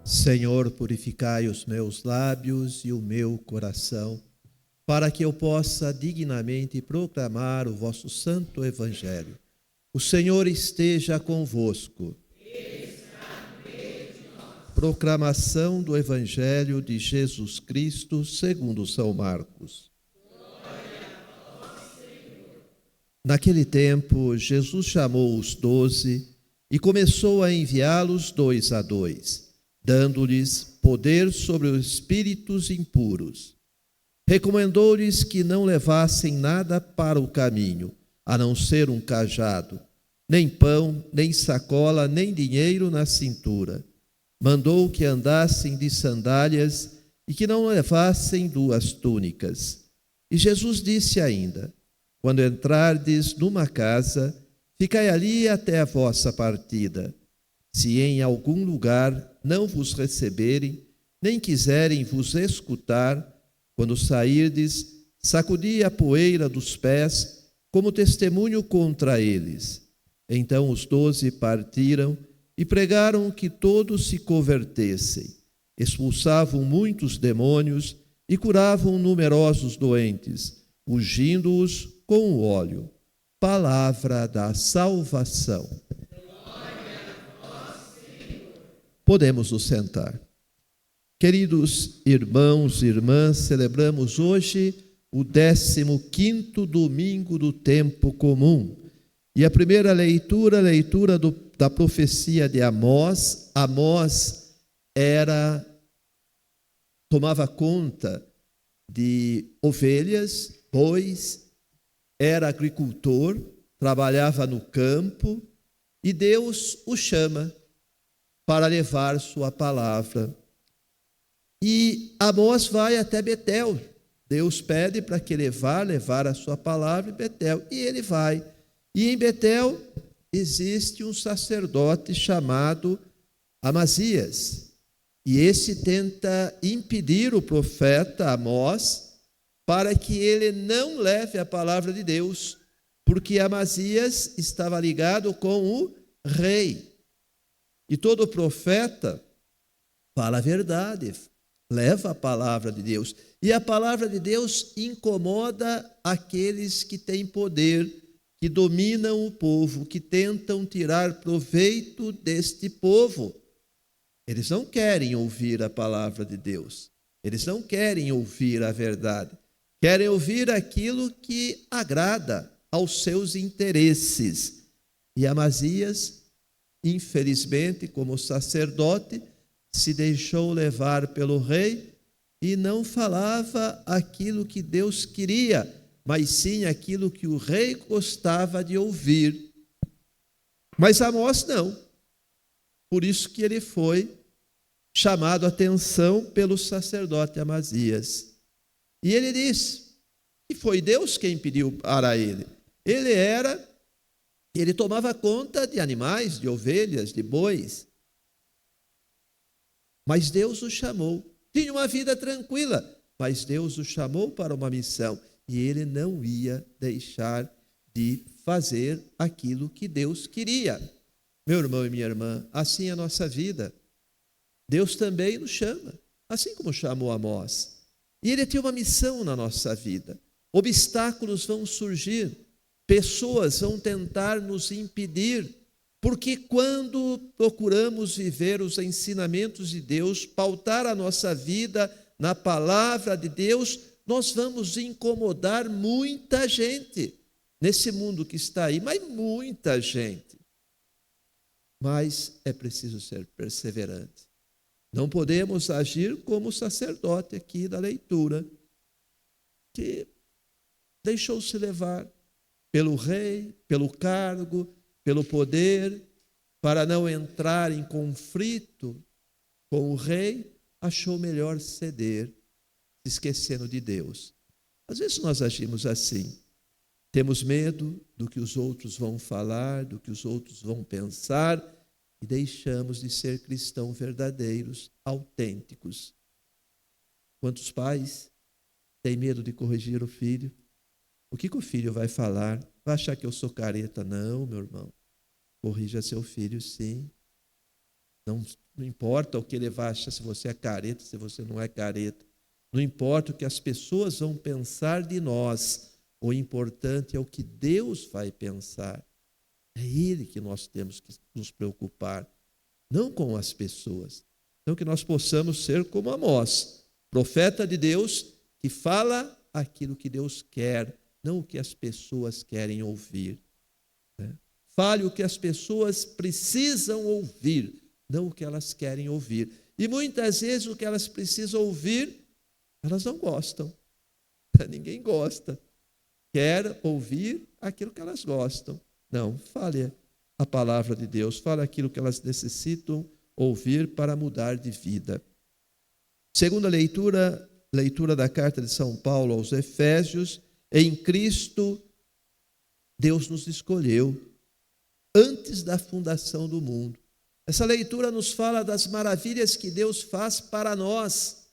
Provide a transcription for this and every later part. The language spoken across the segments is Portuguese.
Senhor, purificai os meus lábios e o meu coração, para que eu possa dignamente proclamar o vosso santo evangelho. O Senhor esteja convosco. Proclamação do evangelho de Jesus Cristo, segundo São Marcos. Naquele tempo, Jesus chamou os 12 e começou a enviá-los 2 a 2, dando-lhes poder sobre os espíritos impuros. Recomendou-lhes que não levassem nada para o caminho, a não ser um cajado, nem pão, nem sacola, nem dinheiro na cintura. Mandou que andassem de sandálias e que não levassem 2 túnicas. E Jesus disse ainda: quando entrardes numa casa, ficai ali até a vossa partida. Se em algum lugar não vos receberem, nem quiserem vos escutar, quando sairdes, sacudi a poeira dos pés, como testemunho contra eles. Então os 12 partiram e pregaram que todos se convertessem. Expulsavam muitos demônios e curavam numerosos doentes, ungindo-os com o óleo. Palavra da salvação. Podemos nos sentar. Queridos irmãos e irmãs, celebramos hoje o 15º domingo do tempo comum. E a primeira leitura, da profecia de Amós. Amós tomava conta de ovelhas, bois, era agricultor, trabalhava no campo, e Deus o chama para levar sua palavra. E Amós vai até Betel. Deus pede para que ele vá levar a sua palavra em Betel. E ele vai. E em Betel existe um sacerdote chamado Amazias. E esse tenta impedir o profeta Amós para que ele não leve a palavra de Deus, porque Amazias estava ligado com o rei. E todo profeta fala a verdade, leva a palavra de Deus. E a palavra de Deus incomoda aqueles que têm poder, que dominam o povo, que tentam tirar proveito deste povo. Eles não querem ouvir a palavra de Deus. Eles não querem ouvir a verdade. Querem ouvir aquilo que agrada aos seus interesses. E Amazias, infelizmente, como sacerdote, se deixou levar pelo rei e não falava aquilo que Deus queria, mas sim aquilo que o rei gostava de ouvir. Mas Amós não. Por isso que ele foi chamado a atenção pelo sacerdote Amazias. E ele diz que foi Deus quem pediu para ele. Ele tomava conta de animais, de ovelhas, de bois. Mas Deus o chamou. Tinha uma vida tranquila, mas Deus o chamou para uma missão. E ele não ia deixar de fazer aquilo que Deus queria. Meu irmão e minha irmã, assim é a nossa vida. Deus também nos chama, assim como chamou Amós. E ele tem uma missão na nossa vida. Obstáculos vão surgir, pessoas vão tentar nos impedir, porque quando procuramos viver os ensinamentos de Deus, pautar a nossa vida na palavra de Deus, nós vamos incomodar muita gente nesse mundo que está aí, mas muita gente. Mas é preciso ser perseverante. Não podemos agir como o sacerdote aqui da leitura, que deixou-se levar pelo rei, pelo cargo, pelo poder, para não entrar em conflito com o rei, achou melhor ceder, esquecendo de Deus. Às vezes nós agimos assim, temos medo do que os outros vão falar, do que os outros vão pensar, e deixamos de ser cristãos verdadeiros, autênticos. Quantos pais têm medo de corrigir o filho? O que o filho vai falar? Vai achar que eu sou careta? Não, meu irmão. Corrija seu filho, sim. Não importa o que ele vai achar, se você é careta, se você não é careta. Não importa o que as pessoas vão pensar de nós. O importante é o que Deus vai pensar. É Ele que nós temos que nos preocupar, não com as pessoas. Então, que nós possamos ser como Amós, profeta de Deus, que fala aquilo que Deus quer, não o que as pessoas querem ouvir. Fale o que as pessoas precisam ouvir, não o que elas querem ouvir. E muitas vezes o que elas precisam ouvir, elas não gostam. Ninguém gosta. Quer ouvir aquilo que elas gostam. Não, fale a palavra de Deus, fale aquilo que elas necessitam ouvir para mudar de vida. Segunda leitura da carta de São Paulo aos Efésios, em Cristo, Deus nos escolheu antes da fundação do mundo. Essa leitura nos fala das maravilhas que Deus faz para nós,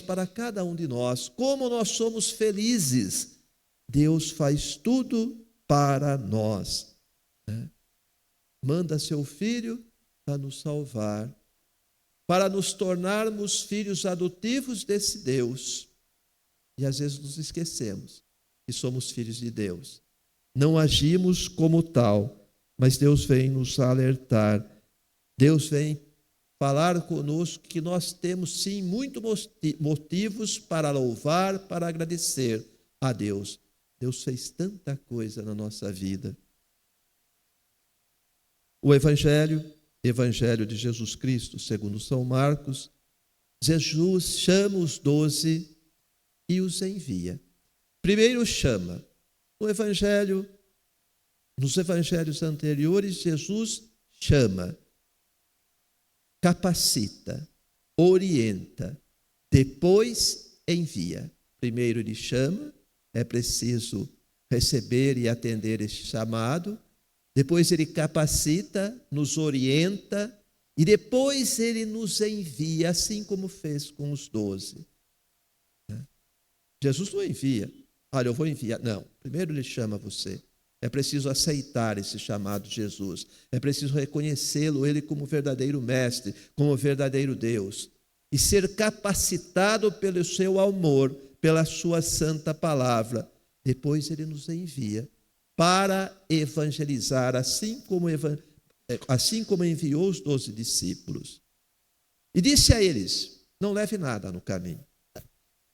para cada um de nós. Como nós somos felizes. Deus faz tudo para nós. Manda seu Filho para nos salvar, para nos tornarmos filhos adotivos desse Deus. E às vezes nos esquecemos que somos filhos de Deus. Não agimos como tal, mas Deus vem nos alertar. Deus vem falar conosco que nós temos sim muitos motivos para louvar, para agradecer a Deus. Deus fez tanta coisa na nossa vida. O Evangelho de Jesus Cristo, segundo São Marcos, Jesus chama os 12 e os envia. Primeiro chama. Nos evangelhos anteriores, Jesus chama, capacita, orienta, depois envia. Primeiro ele chama, é preciso receber e atender este chamado. Depois ele capacita, nos orienta e depois ele nos envia, assim como fez com os 12. Jesus não envia. Olha, eu vou enviar. Não, primeiro ele chama você. É preciso aceitar esse chamado de Jesus. É preciso reconhecê-lo, ele como verdadeiro mestre, como verdadeiro Deus. E ser capacitado pelo seu amor, pela sua santa palavra. Depois ele nos envia para evangelizar, assim como enviou os 12 discípulos. E disse a eles, não leve nada no caminho.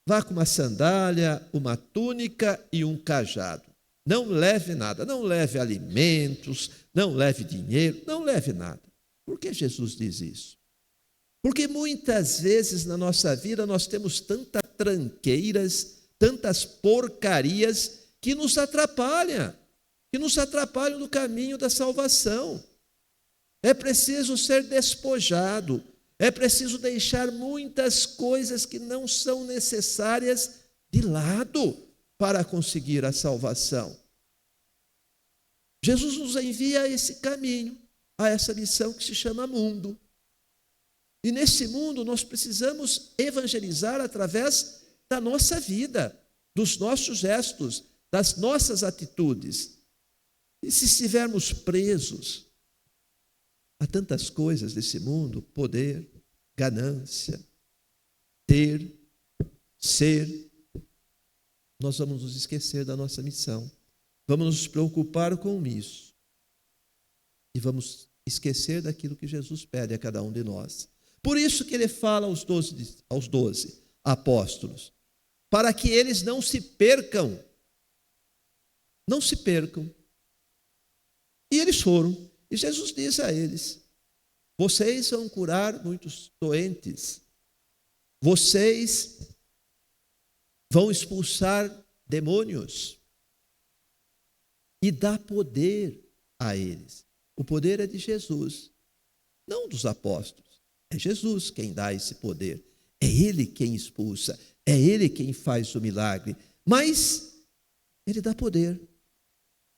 Vá com uma sandália, uma túnica e um cajado. Não leve nada, não leve alimentos, não leve dinheiro, não leve nada. Por que Jesus diz isso? Porque muitas vezes na nossa vida nós temos tantas tranqueiras, tantas porcarias que nos atrapalham no caminho da salvação. É preciso ser despojado, é preciso deixar muitas coisas que não são necessárias de lado para conseguir a salvação. Jesus nos envia a esse caminho, a essa missão que se chama mundo. E nesse mundo nós precisamos evangelizar através da nossa vida, dos nossos gestos, das nossas atitudes. E se estivermos presos a tantas coisas desse mundo, poder, ganância, ter, ser, nós vamos nos esquecer da nossa missão. Vamos nos preocupar com isso. E vamos esquecer daquilo que Jesus pede a cada um de nós. Por isso que ele fala aos 12 apóstolos, para que eles não se percam. Não se percam. E eles foram. E Jesus diz a eles, vocês vão curar muitos doentes. Vocês vão expulsar demônios. E dá poder a eles. O poder é de Jesus, não dos apóstolos. É Jesus quem dá esse poder. É Ele quem expulsa. É Ele quem faz o milagre. Mas Ele dá poder.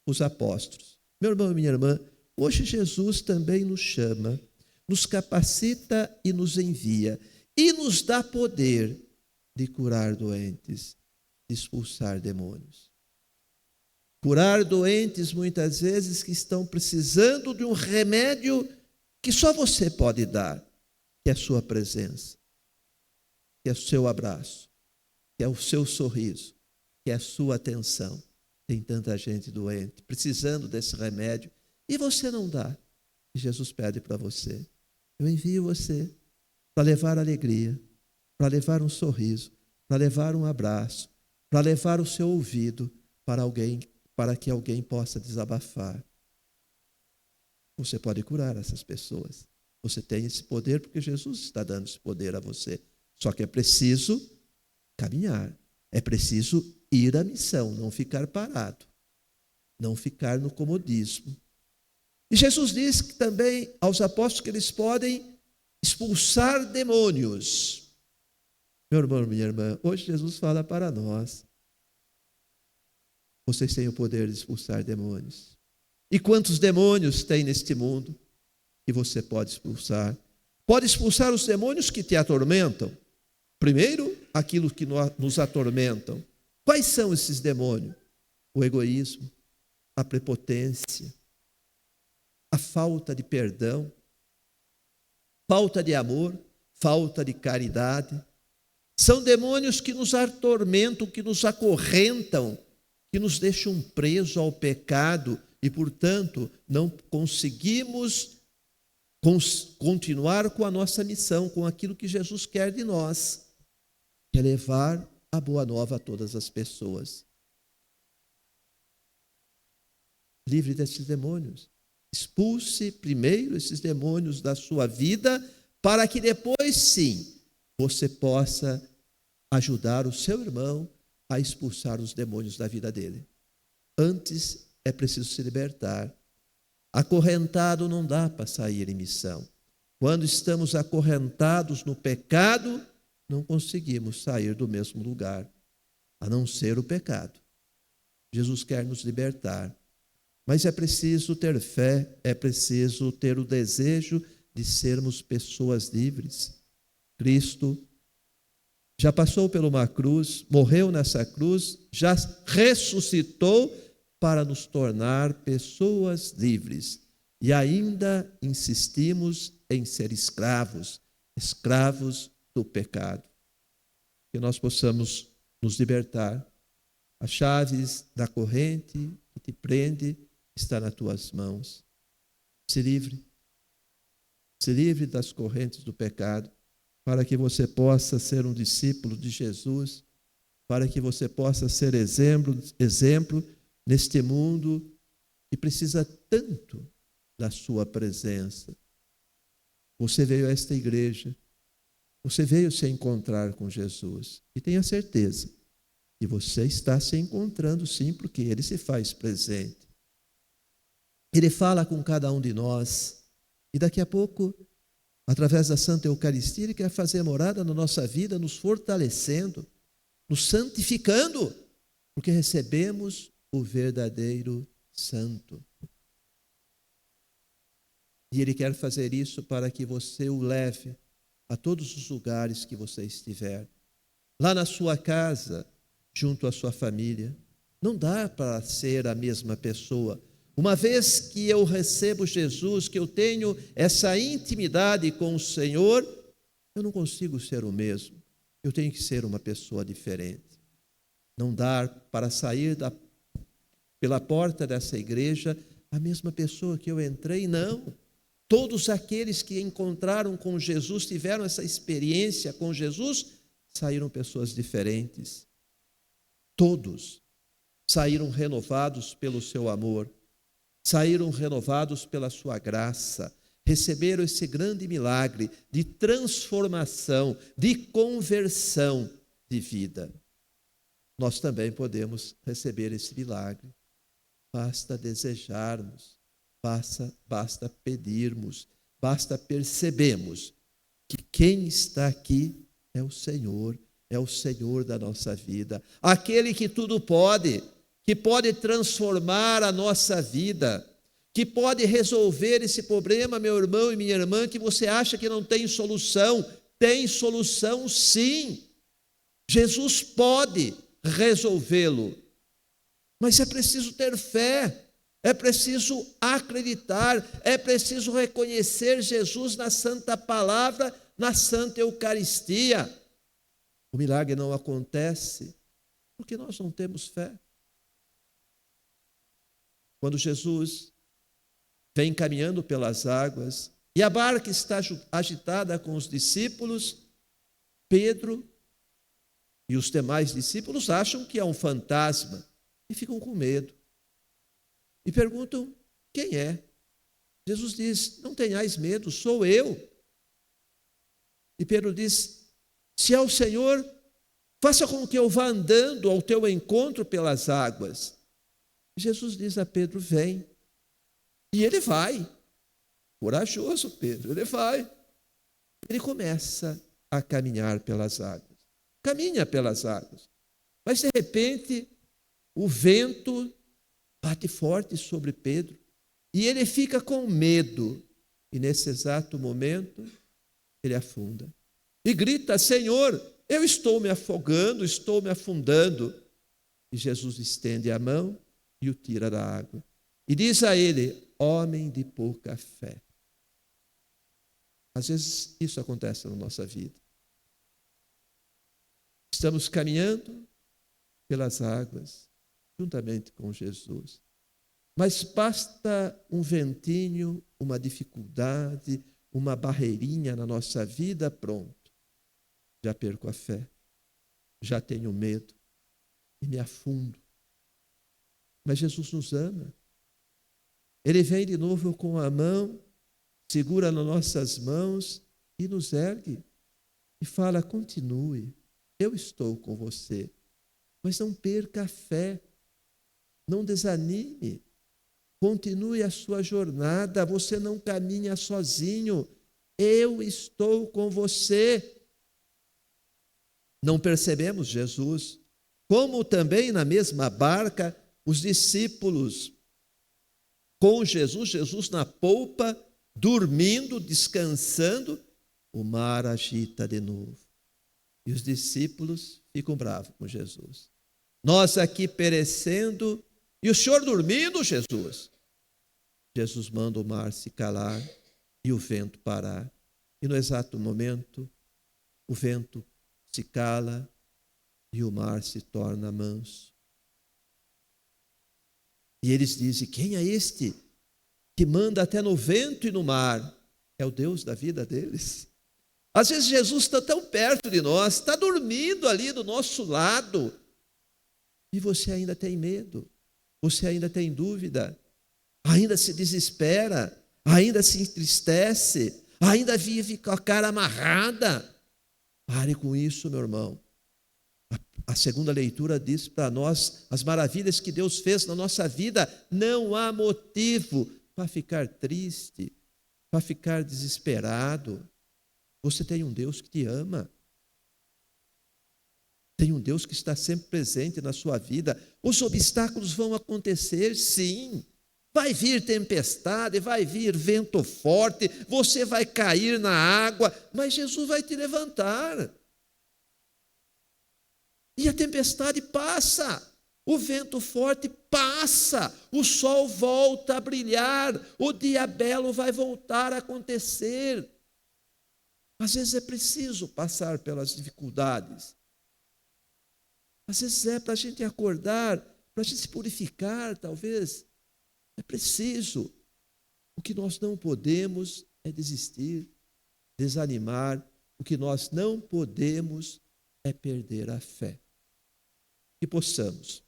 Os apóstolos. Meu irmão e minha irmã, hoje Jesus também nos chama, nos capacita e nos envia. E nos dá poder de curar doentes, de expulsar demônios. Curar doentes muitas vezes que estão precisando de um remédio que só você pode dar, que é a sua presença, que é o seu abraço, que é o seu sorriso, que é a sua atenção. Tem tanta gente doente, precisando desse remédio, e você não dá. E Jesus pede para você: eu envio você para levar alegria, para levar um sorriso, para levar um abraço, para levar o seu ouvido para alguém, para que alguém possa desabafar. Você pode curar essas pessoas. Você tem esse poder porque Jesus está dando esse poder a você. Só que é preciso caminhar. É preciso ir à missão, não ficar parado. Não ficar no comodismo. E Jesus diz que também aos apóstolos que eles podem expulsar demônios. Meu irmão, minha irmã, hoje Jesus fala para nós: vocês têm o poder de expulsar demônios. E quantos demônios tem neste mundo que você pode expulsar? Pode expulsar os demônios que te atormentam. Primeiro, aquilo que nos atormentam. Quais são esses demônios? O egoísmo, a prepotência, a falta de perdão, falta de amor, falta de caridade. São demônios que nos atormentam, que nos acorrentam, que nos deixam presos ao pecado e, portanto, não conseguimos continuar com a nossa missão, com aquilo que Jesus quer de nós, que é levar a boa nova a todas as pessoas. Livre desses demônios. Expulse primeiro esses demônios da sua vida, para que depois, sim, você possa ajudar o seu irmão a expulsar os demônios da vida dele. Antes é preciso se libertar. Acorrentado não dá para sair em missão. Quando estamos acorrentados no pecado, não conseguimos sair do mesmo lugar, a não ser o pecado. Jesus quer nos libertar. Mas é preciso ter fé, é preciso ter o desejo de sermos pessoas livres. Cristo já passou por uma cruz, morreu nessa cruz, já ressuscitou para nos tornar pessoas livres. E ainda insistimos em ser escravos, escravos do pecado. Que nós possamos nos libertar. As chaves da corrente que te prende está nas tuas mãos. Se livre. Se livre das correntes do pecado, para que você possa ser um discípulo de Jesus, para que você possa ser exemplo neste mundo que precisa tanto da sua presença. Você veio a esta igreja, você veio se encontrar com Jesus, e tenha certeza que você está se encontrando sim, porque Ele se faz presente. Ele fala com cada um de nós, e daqui a pouco, através da Santa Eucaristia, Ele quer fazer morada na nossa vida, nos fortalecendo, nos santificando, porque recebemos o verdadeiro santo. E Ele quer fazer isso para que você o leve a todos os lugares que você estiver. Lá na sua casa, junto à sua família. Não dá para ser a mesma pessoa. Uma vez que eu recebo Jesus, que eu tenho essa intimidade com o Senhor, eu não consigo ser o mesmo. Eu tenho que ser uma pessoa diferente. Não dá para sair pela porta dessa igreja a mesma pessoa que eu entrei, não. Todos aqueles que encontraram com Jesus, tiveram essa experiência com Jesus, saíram pessoas diferentes. Todos saíram renovados pelo seu amor, saíram renovados pela sua graça, receberam esse grande milagre de transformação, de conversão de vida. Nós também podemos receber esse milagre. Basta desejarmos, basta pedirmos, basta percebermos que quem está aqui é o Senhor da nossa vida, aquele que tudo pode, que pode transformar a nossa vida, que pode resolver esse problema, meu irmão e minha irmã, que você acha que não tem solução. Tem solução sim. Jesus pode resolvê-lo, mas é preciso ter fé, é preciso acreditar, é preciso reconhecer Jesus na Santa Palavra, na Santa Eucaristia. O milagre não acontece porque nós não temos fé. Quando Jesus vem caminhando pelas águas e a barca está agitada com os discípulos, Pedro e os demais discípulos acham que é um fantasma e ficam com medo. E perguntam: quem é? Jesus diz: não tenhais medo, sou eu. E Pedro diz: se é o Senhor, faça com que eu vá andando ao teu encontro pelas águas. E Jesus diz a Pedro: vem. E ele vai. Corajoso Pedro, ele vai. Ele começa a caminhar pelas águas. Caminha pelas águas. Mas de repente, o vento bate forte sobre Pedro e ele fica com medo. E nesse exato momento, ele afunda. E grita: Senhor, eu estou me afogando, estou me afundando. E Jesus estende a mão e o tira da água. E diz a ele: homem de pouca fé. Às vezes isso acontece na nossa vida. Estamos caminhando pelas águas, juntamente com Jesus. Mas basta um ventinho, uma dificuldade, uma barreirinha na nossa vida, pronto. Já perco a fé, já tenho medo e me afundo. Mas Jesus nos ama. Ele vem de novo com a mão, segura nas nossas mãos e nos ergue. E fala: continue, eu estou com você. Mas não perca a fé, não desanime. Continue a sua jornada, você não caminha sozinho. Eu estou com você. Não percebemos Jesus, como também na mesma barca, os discípulos com Jesus, Jesus na polpa, dormindo, descansando, o mar agita de novo. E os discípulos ficam bravos com Jesus. Nós aqui perecendo e o Senhor dormindo, Jesus. Jesus manda o mar se calar e o vento parar. E no exato momento, o vento se cala e o mar se torna manso. E eles dizem: quem é este que manda até no vento e no mar? É o Deus da vida deles. Às vezes Jesus está tão perto de nós, está dormindo ali do nosso lado, e você ainda tem medo, você ainda tem dúvida, ainda se desespera, ainda se entristece, ainda vive com a cara amarrada. Pare com isso, meu irmão. A segunda leitura diz para nós as maravilhas que Deus fez na nossa vida. Não há motivo para ficar triste, para ficar desesperado. Você tem um Deus que te ama. Tem um Deus que está sempre presente na sua vida. Os obstáculos vão acontecer, sim. Vai vir tempestade, vai vir vento forte, você vai cair na água, mas Jesus vai te levantar. E a tempestade passa, o vento forte passa, o sol volta a brilhar, o dia belo vai voltar a acontecer. Às vezes é preciso passar pelas dificuldades. Às vezes é para a gente acordar, para a gente se purificar, talvez. É preciso. O que nós não podemos é desistir, desanimar. O que nós não podemos é perder a fé. Que possamos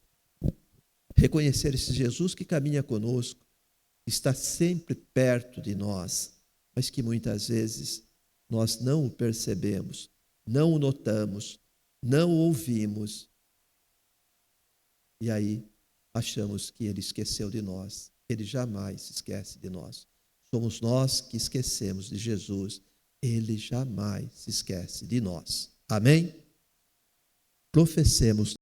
reconhecer esse Jesus que caminha conosco, está sempre perto de nós, mas que muitas vezes nós não o percebemos, não o notamos, não o ouvimos. E aí achamos que ele esqueceu de nós. Ele jamais se esquece de nós. Somos nós que esquecemos de Jesus. Ele jamais se esquece de nós. Amém? Professemos